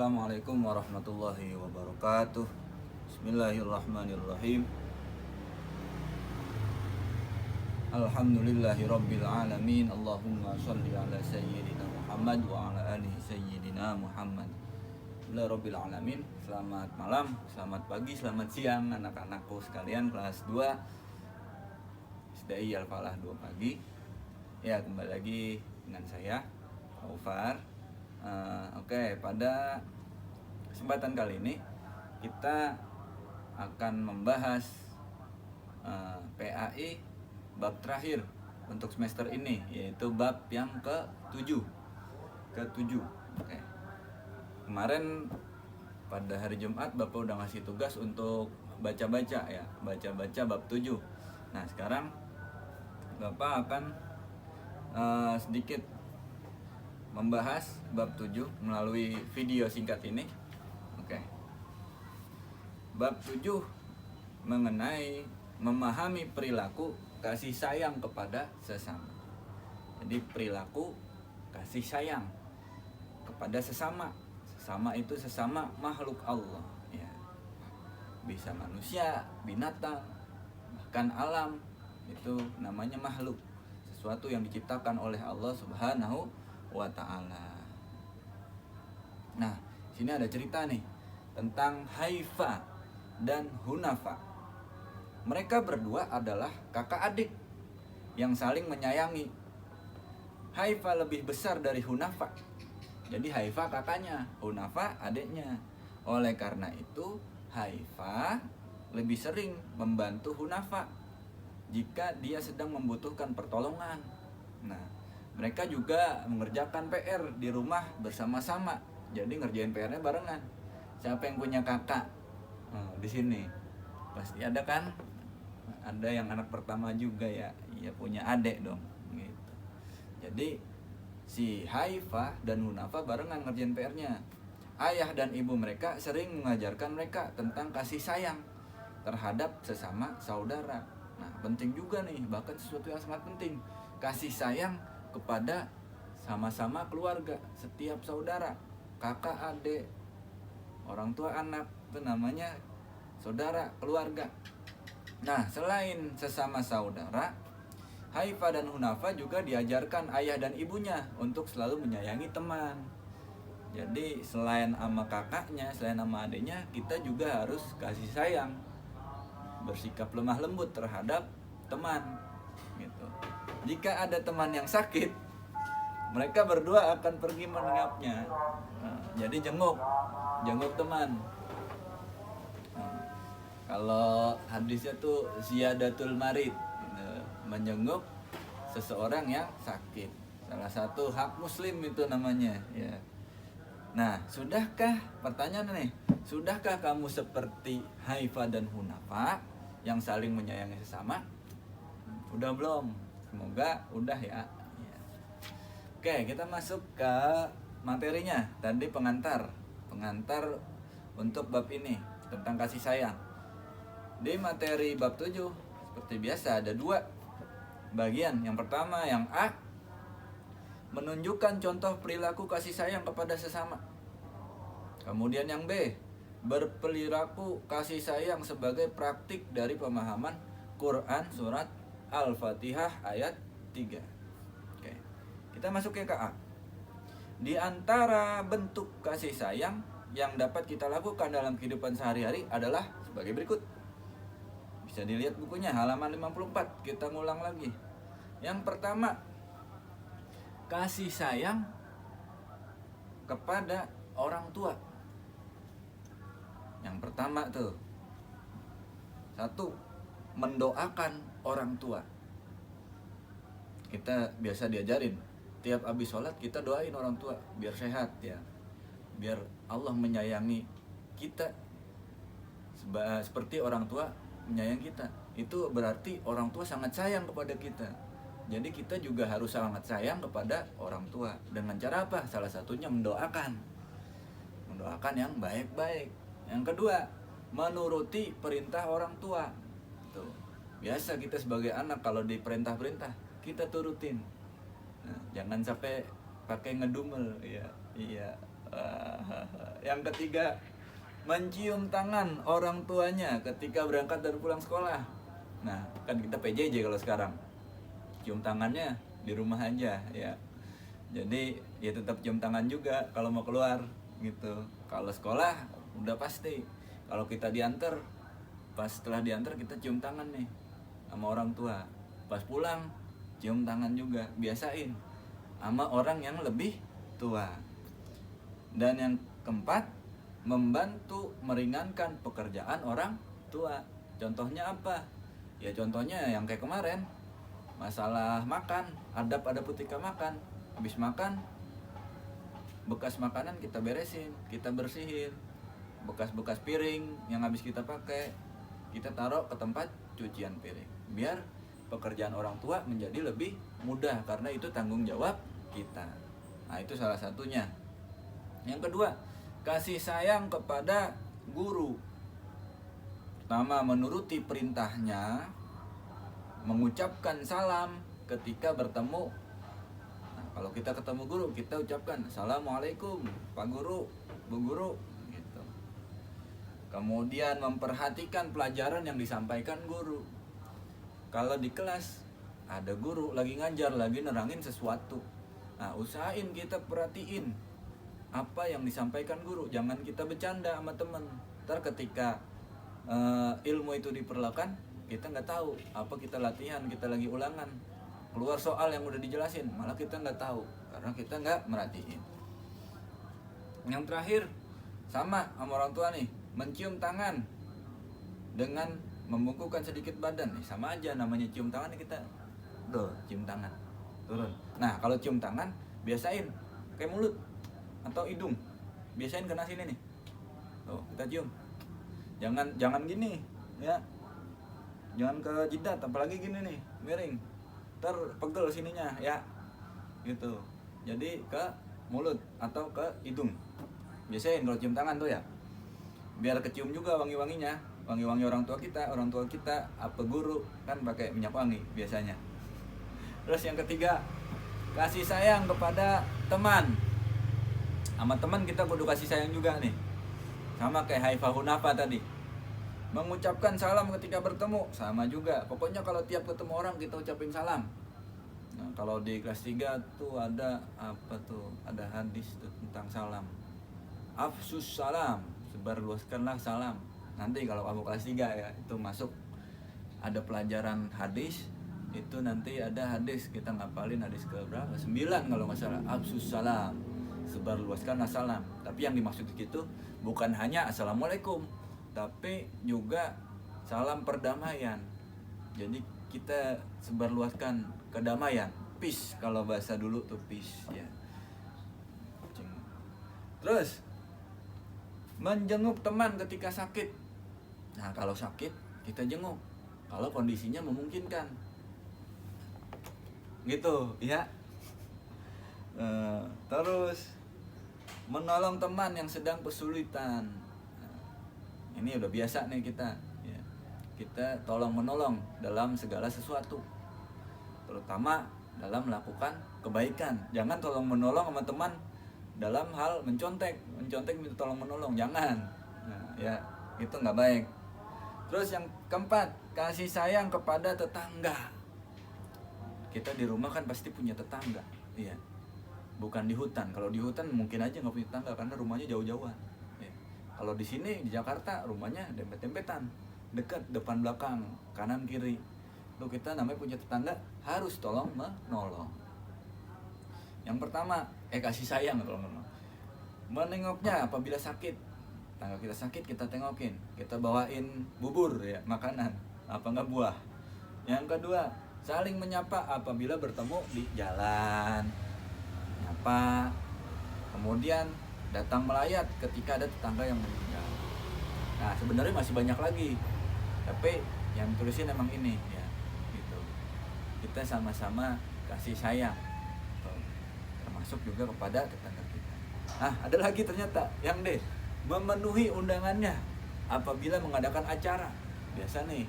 Assalamualaikum warahmatullahi wabarakatuh. Bismillahirrahmanirrahim. Alhamdulillahi rabbil alamin. Allahumma sholli ala sayyidina Muhammad wa ala alihi sayyidina Muhammad. Alhamdulillah rabbil alamin. Selamat malam, selamat pagi, selamat siang anak-anakku sekalian kelas 2 SDI Al-Falah 2 pagi. Ya, kembali lagi dengan saya Aufar. Oke, pada kesempatan kali ini kita akan membahas PAI bab terakhir untuk semester ini, yaitu bab yang ke-7. Oke. Kemarin pada hari Jumat Bapak udah ngasih tugas untuk baca-baca ya, baca-baca bab 7. Nah, sekarang Bapak akan sedikit membahas bab 7 melalui video singkat ini. Oke. Bab 7 mengenai memahami perilaku kasih sayang kepada sesama. Jadi perilaku kasih sayang kepada sesama. Sesama itu sesama makhluk Allah ya. Bisa manusia, binatang, bahkan alam, itu namanya makhluk. Sesuatu yang diciptakan oleh Allah Subhanahu wa ta'ala. Nah, sini ada cerita nih tentang Haifa dan Hunafa. Mereka berdua adalah kakak adik yang saling menyayangi. Haifa lebih besar dari Hunafa. Jadi Haifa kakaknya, Hunafa adiknya. Oleh karena itu, Haifa lebih sering membantu Hunafa jika dia sedang membutuhkan pertolongan. Nah, mereka juga mengerjakan PR di rumah bersama-sama. Jadi ngerjain PR-nya barengan. Siapa yang punya kakak? Di sini pasti ada kan? Ada yang anak pertama juga ya. Ya punya adik dong. Gitu. Jadi si Haifa dan Hunafa barengan ngerjain PR-nya. Ayah dan ibu mereka sering mengajarkan mereka tentang kasih sayang terhadap sesama saudara. Nah, penting juga nih, bahkan sesuatu yang sangat penting. Kasih sayang kepada sama-sama keluarga, setiap saudara, kakak, adik, orang tua, anak, itu namanya saudara, keluarga. Nah, selain sesama saudara, Haifa dan Hunafa juga diajarkan ayah dan ibunya untuk selalu menyayangi teman. Jadi selain sama kakaknya, selain sama adiknya, kita juga harus kasih sayang, bersikap lemah lembut terhadap teman gitu. Jika ada teman yang sakit, mereka berdua akan pergi menengapnya. Jadi jenguk teman. Kalau hadisnya tuh ziyadatul marid, menjenguk seseorang yang sakit. Salah satu hak muslim itu namanya ya. Nah, pertanyaan nih, sudahkah kamu seperti Haifa dan Hunafa yang saling menyayangi sesama? Udah belum? Semoga udah ya. Oke, kita masuk ke materinya. Tadi pengantar untuk bab ini tentang kasih sayang. Di materi bab 7 seperti biasa ada 2 bagian. Yang pertama yang A, menunjukkan contoh perilaku kasih sayang kepada sesama. Kemudian yang B, berperilaku kasih sayang sebagai praktik dari pemahaman Quran surat Al-Fatihah ayat 3. Oke. Kita masuk ke A. Di antara bentuk kasih sayang yang dapat kita lakukan dalam kehidupan sehari-hari adalah sebagai berikut. Bisa dilihat bukunya halaman 54. Kita ngulang lagi. Yang pertama, kasih sayang kepada orang tua. Yang pertama tuh, 1, mendoakan orang tua. Kita biasa diajarin tiap habis sholat kita doain orang tua biar sehat ya, biar Allah menyayangi kita seperti orang tua menyayangi kita. Itu berarti orang tua sangat sayang kepada kita. Jadi kita juga harus sangat sayang kepada orang tua. Dengan cara apa? Salah satunya mendoakan yang baik-baik. Yang kedua, menuruti perintah orang tua. Tuh. Biasa kita sebagai anak kalau diperintah-perintah kita turutin. Nah, jangan sampai pakai ngedumel ya. Iya, Yang ketiga, mencium tangan orang tuanya ketika berangkat dan pulang sekolah. Nah, kan kita PJJ kalau sekarang. Cium tangannya di rumah aja ya. Jadi ya tetap cium tangan juga kalau mau keluar gitu. Kalau sekolah udah pasti. Kalau kita diantar, pas setelah diantar kita cium tangan nih sama orang tua. Pas pulang cium tangan juga, biasain sama orang yang lebih tua. Dan yang keempat, membantu meringankan pekerjaan orang tua. Contohnya apa? Ya contohnya yang kayak kemarin, masalah makan, adab ketika makan. Habis makan, bekas makanan kita beresin, kita bersihin. Bekas-bekas piring yang habis kita pakai, kita taruh ke tempat cucian piring. Biar pekerjaan orang tua menjadi lebih mudah, karena itu tanggung jawab kita. Nah, itu salah satunya. Yang kedua, kasih sayang kepada guru. Pertama, menuruti perintahnya, mengucapkan salam ketika bertemu. Nah, kalau kita ketemu guru, kita ucapkan Assalamualaikum Pak Guru, Bu Guru gitu. Kemudian memperhatikan pelajaran yang disampaikan guru. Kalau di kelas ada guru lagi ngajar, lagi nerangin sesuatu, nah usahain kita perhatiin apa yang disampaikan guru. Jangan kita bercanda sama temen. Ntar ketika ilmu itu diperlakukan, kita nggak tahu apa kita latihan, kita lagi ulangan, keluar soal yang udah dijelasin, malah kita nggak tahu karena kita nggak merhatiin. Yang terakhir, sama orang tua nih, mencium tangan dengan membungkukkan sedikit badan. Sama aja namanya cium tangan, kita tuh cium tangan turun. Nah kalau cium tangan biasain kayak mulut atau hidung, biasain kena sini nih, tuh kita cium. Jangan gini ya, jangan ke jidat, apalagi gini nih miring, ntar pegel sininya ya gitu. Jadi ke mulut atau ke hidung biasain kalau cium tangan tuh ya, biar kecium juga wangi-wanginya, wangi-wangi orang tua kita apa guru kan pakai minyak wangi biasanya. Terus yang ketiga, kasih sayang kepada teman. Sama teman kita kudu kasih sayang juga nih, sama kayak haifahun apa tadi, mengucapkan salam ketika bertemu, sama juga. Pokoknya kalau tiap ketemu orang kita ucapin salam. Nah, kalau di kelas 3 tuh ada apa tuh, ada hadis tuh tentang salam, afsus salam, sebarluaskanlah salam. Nanti kalau kamu kelas 3 ya, itu masuk ada pelajaran hadis, itu nanti ada hadis, kita ngapalin hadis ke berapa? 9 kalau nggak salah, afsus salam, sebarluaskanlah salam. Tapi yang dimaksud itu bukan hanya assalamualaikum, tapi juga salam perdamaian. Jadi kita sebarluaskan kedamaian, peace kalau bahasa dulu tuh peace ya. Terus menjenguk teman ketika sakit. Nah kalau sakit kita jenguk kalau kondisinya memungkinkan gitu ya. Terus menolong teman yang sedang kesulitan. Ini udah biasa nih kita ya. Kita tolong menolong dalam segala sesuatu, terutama dalam melakukan kebaikan. Jangan tolong menolong sama teman dalam hal mencontek minta tolong menolong, jangan. Nah, ya itu nggak baik. Terus yang keempat, kasih sayang kepada tetangga. Kita di rumah kan pasti punya tetangga, iya. Bukan di hutan. Kalau di hutan mungkin aja nggak punya tetangga karena rumahnya jauh-jauhan. Ya. Kalau di sini di Jakarta rumahnya dempet-dempetan, dekat, depan belakang, kanan kiri. Lalu kita namanya punya tetangga harus tolong menolong. Yang pertama, kasih sayang tolong menolong. Menengoknya apabila sakit. Tetangga kita sakit kita tengokin, kita bawain bubur ya, makanan, apa enggak buah. Yang kedua, saling menyapa apabila bertemu di jalan. Nyapa. Kemudian datang melayat ketika ada tetangga yang meninggal. Nah sebenarnya masih banyak lagi, tapi yang tulisin emang ini ya gitu. Kita sama-sama kasih sayang, termasuk juga kepada tetangga kita. Nah ada lagi ternyata yang D, memenuhi undangannya apabila mengadakan acara. Biasa nih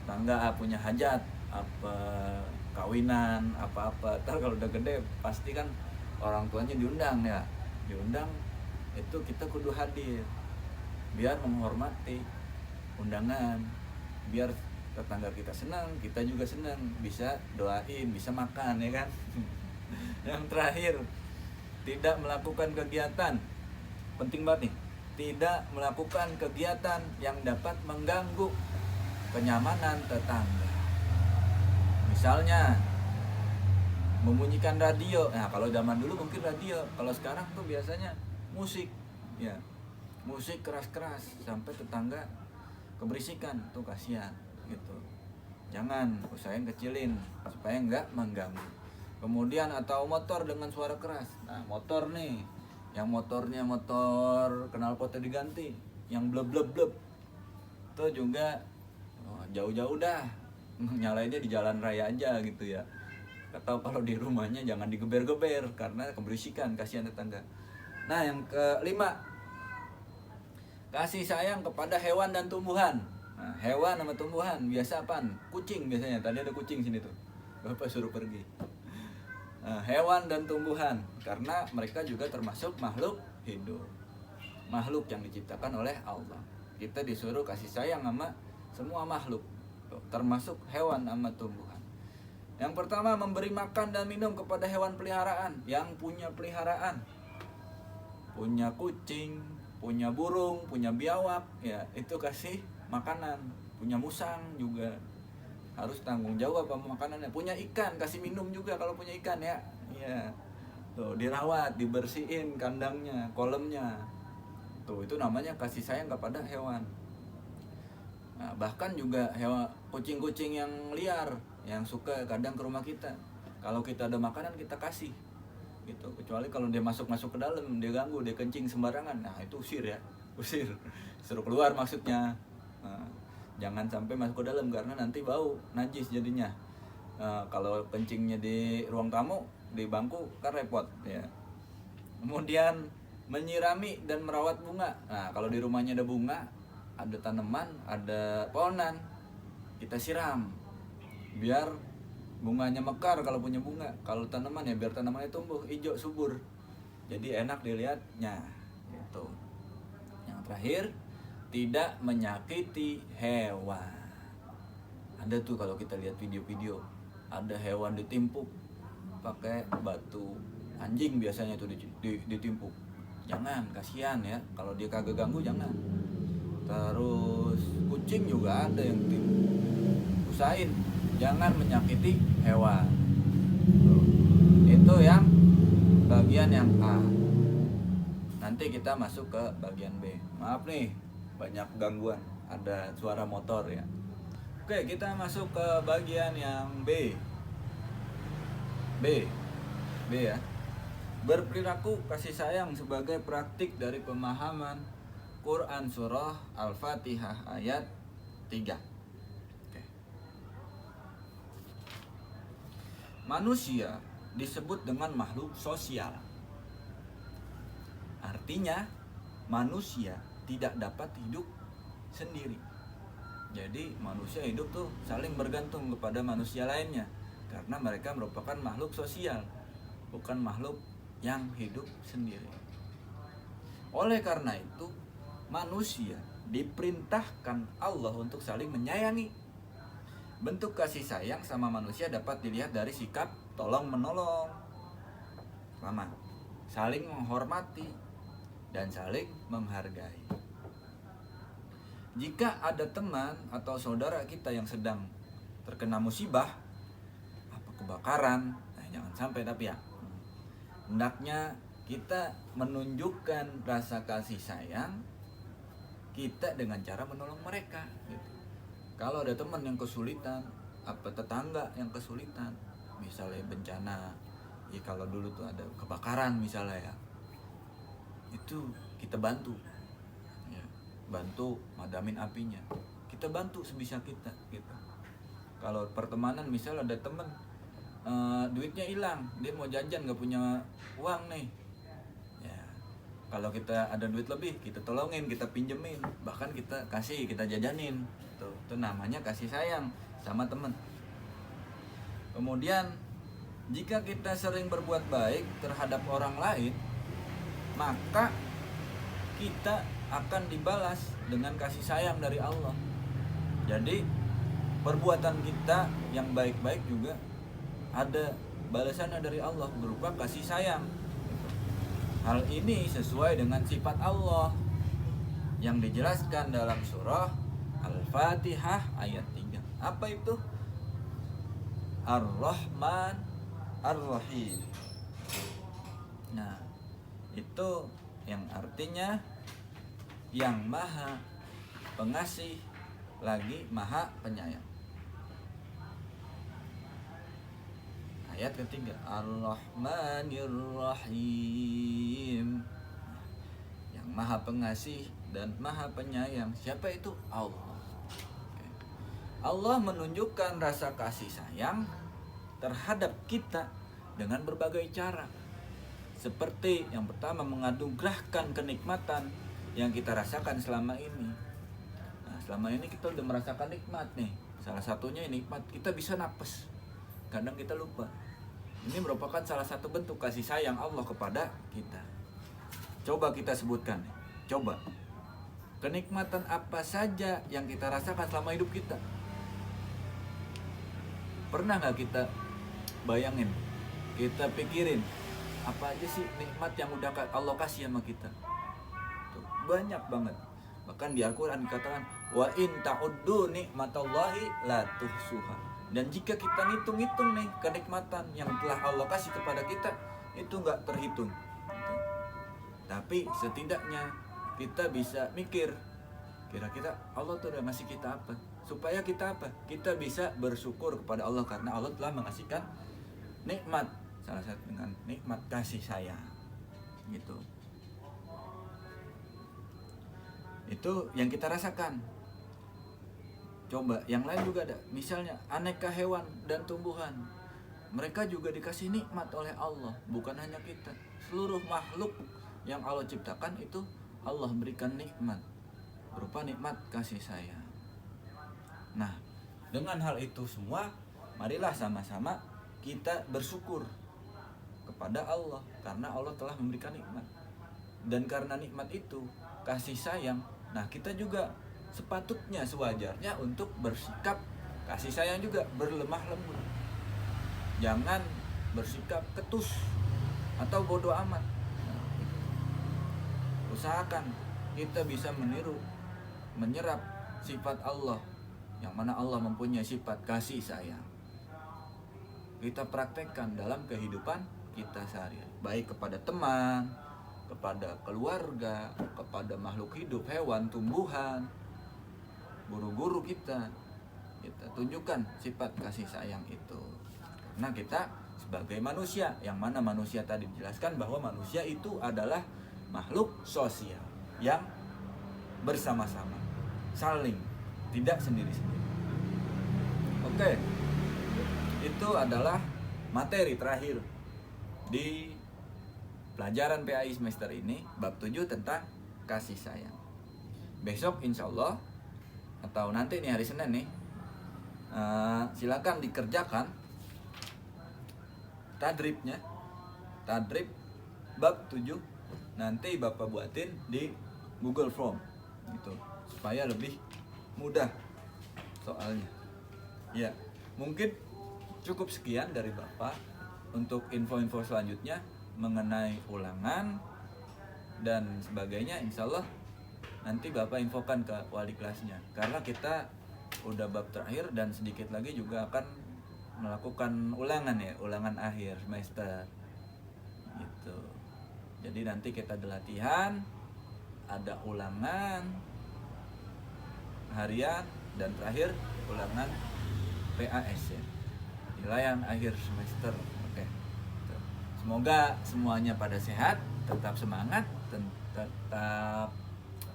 tetangga punya hajat, apa kawinan, apa-apa. Ntar kalau udah gede pasti kan orang tuanya diundang ya, diundang itu kita kudu hadir biar menghormati undangan, biar tetangga kita senang, kita juga senang, bisa doain, bisa makan, ya kan. Yang terakhir, tidak melakukan kegiatan, penting banget nih, tidak melakukan kegiatan yang dapat mengganggu kenyamanan tetangga. Misalnya membunyikan radio. Nah, kalau zaman dulu mungkin radio, kalau sekarang tuh biasanya musik, ya, musik keras-keras sampai tetangga keberisikan, tuh kasihan gitu. Jangan, usahain kecilin supaya nggak mengganggu. Kemudian atau motor dengan suara keras. Nah, motor nih, yang motornya motor knalpotnya diganti, yang bleb bleb bleb, itu juga jauh-jauh dah, nyalainnya di jalan raya aja gitu ya. Atau kalau di rumahnya jangan digeber-geber karena keberisikan, kasihan tetangga. Nah, yang kelima, kasih sayang kepada hewan dan tumbuhan. Nah, hewan sama tumbuhan biasa apaan? Kucing biasanya. Tadi ada kucing sini tuh, Bapak suruh pergi. Nah, hewan dan tumbuhan karena mereka juga termasuk makhluk hidup, makhluk yang diciptakan oleh Allah. Kita disuruh kasih sayang sama semua makhluk, termasuk hewan sama tumbuhan. Yang pertama, memberi makan dan minum kepada hewan peliharaan yang punya peliharaan. Punya kucing, punya burung, punya biawak, ya itu kasih makanan. Punya musang juga harus tanggung jawab sama makanannya. Punya ikan, kasih minum juga kalau punya ikan, ya. Ya. Tuh, dirawat, dibersihin kandangnya, kolamnya. Tuh, itu namanya kasih sayang kepada hewan. Nah, bahkan juga hewan kucing-kucing yang liar yang suka kadang ke rumah kita, kalau kita ada makanan kita kasih gitu. Kecuali kalau dia masuk ke dalam, dia ganggu, dia kencing sembarangan, nah itu usir ya, usir, suruh keluar maksudnya. Nah, jangan sampai masuk ke dalam karena nanti bau najis jadinya. Kalau kencingnya di ruang tamu, di bangku kan repot ya. Kemudian menyirami dan merawat bunga. Nah, kalau di rumahnya ada bunga, ada tanaman, ada pohonan, kita siram biar bunganya mekar kalau punya bunga. Kalau tanaman ya biar tanamannya tumbuh hijau subur, jadi enak dilihatnya gitu. Yang terakhir, tidak menyakiti hewan. Ada tuh kalau kita lihat video-video, ada hewan ditimpuk pakai batu, anjing biasanya tuh ditimpuk. Jangan, kasihan ya, kalau dia kagak ganggu jangan. Terus kucing juga ada yang ditimpuk. Usahain jangan menyakiti hewan. Itu yang bagian yang A. Nanti kita masuk ke bagian B. Maaf nih, banyak gangguan, ada suara motor ya. Oke, kita masuk ke bagian yang B. B ya. Berperilaku kasih sayang sebagai praktik dari pemahaman Quran Surah Al-Fatihah ayat 3. Manusia disebut dengan makhluk sosial. Artinya manusia tidak dapat hidup sendiri. Jadi manusia hidup tuh saling bergantung kepada manusia lainnya, karena mereka merupakan makhluk sosial, bukan makhluk yang hidup sendiri. Oleh karena itu, manusia diperintahkan Allah untuk saling menyayangi. Bentuk kasih sayang sama manusia dapat dilihat dari sikap tolong menolong, sama saling menghormati dan saling menghargai. Jika ada teman atau saudara kita yang sedang terkena musibah, apa kebakaran, jangan sampai tapi ya, hendaknya kita menunjukkan rasa kasih sayang kita dengan cara menolong mereka gitu. Kalau ada teman yang kesulitan, apa tetangga yang kesulitan, misalnya bencana, ya kalau dulu tuh ada kebakaran misalnya ya, itu kita bantu, ya, bantu madamin apinya, kita bantu sebisa kita gitu. Kalau pertemanan misal ada teman duitnya hilang, dia mau jajan nggak punya uang nih, ya kalau kita ada duit lebih kita tolongin, kita pinjemin, bahkan kita kasih, kita jajanin. Itu namanya kasih sayang sama teman. Kemudian jika kita sering berbuat baik terhadap orang lain, maka kita akan dibalas dengan kasih sayang dari Allah. Jadi perbuatan kita yang baik-baik juga ada balasannya dari Allah berupa kasih sayang. Hal ini sesuai dengan sifat Allah yang dijelaskan dalam surah Al-Fatihah ayat 3. Apa itu? Ar-Rahman Ar-Rahim. Nah, itu yang artinya yang maha pengasih lagi maha penyayang. Ayat ketiga, Ar-Rahmanir Rahim. Yang maha pengasih dan maha penyayang. Siapa itu? Allah. Allah menunjukkan rasa kasih sayang terhadap kita dengan berbagai cara. Seperti yang pertama, menganugerahkan kenikmatan yang kita rasakan selama ini. Nah, selama ini kita udah merasakan nikmat nih. Salah satunya nikmat kita bisa napas. Kadang kita lupa. Ini merupakan salah satu bentuk kasih sayang Allah kepada kita. Coba kita sebutkan. Coba. Kenikmatan apa saja yang kita rasakan selama hidup kita? Pernah gak kita bayangin? Kita pikirin apa aja sih nikmat yang udah Allah kasih sama kita? Tuh, banyak banget. Bahkan di Al-Quran dikatakan, wa in ta'uddu nikmatallahi la tuhsuha. Dan jika kita ngitung-ngitung nih kenikmatan yang telah Allah kasih kepada kita, itu gak terhitung. Tapi setidaknya kita bisa mikir, kira-kira Allah tuh udah ngasih kita apa? Supaya kita apa? Kita bisa bersyukur kepada Allah karena Allah telah mengasihkan nikmat. Salah satu dengan nikmat kasih sayang. Gitu. Itu yang kita rasakan. Coba yang lain juga ada. Misalnya aneka hewan dan tumbuhan. Mereka juga dikasih nikmat oleh Allah, bukan hanya kita. Seluruh makhluk yang Allah ciptakan itu Allah berikan nikmat berupa nikmat kasih sayang. Nah, dengan hal itu semua, marilah sama-sama kita bersyukur kepada Allah karena Allah telah memberikan nikmat. Dan karena nikmat itu kasih sayang, nah kita juga sepatutnya sewajarnya untuk bersikap kasih sayang juga, berlemah lembut. Jangan bersikap ketus atau bodoh amat. Nah, usahakan kita bisa meniru, menyerap sifat Allah, yang mana Allah mempunyai sifat kasih sayang. Kita praktekkan dalam kehidupan kita sehari-hari, baik kepada teman, kepada keluarga, kepada makhluk hidup, hewan, tumbuhan, guru-guru kita tunjukkan sifat kasih sayang itu. Karena kita sebagai manusia, yang mana manusia tadi dijelaskan bahwa manusia itu adalah makhluk sosial yang bersama-sama, saling, tidak sendiri-sendiri. Oke, itu adalah materi terakhir di pelajaran PAI semester ini, bab 7 tentang kasih sayang. Besok insya Allah, atau nanti nih hari Senin nih, silakan dikerjakan tadribnya, tadrib bab 7. Nanti Bapak buatin di Google Form gitu, supaya lebih mudah soalnya. Ya, mungkin cukup sekian dari Bapak. Untuk info-info selanjutnya mengenai ulangan dan sebagainya, insya Allah nanti Bapak infokan ke wali kelasnya. Karena kita udah bab terakhir dan sedikit lagi juga akan melakukan ulangan ya, ulangan akhir semester gitu. Jadi nanti kita ada latihan, ada ulangan harian, dan terakhir ulangan PAS ya, penilaian akhir semester. Oke. Semoga semuanya pada sehat, tetap semangat, tetap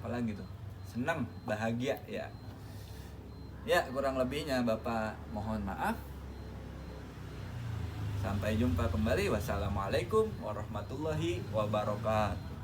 apalagi tuh, senang, bahagia ya. Ya, kurang lebihnya Bapak mohon maaf. Sampai jumpa kembali. Wassalamualaikum warahmatullahi wabarakatuh.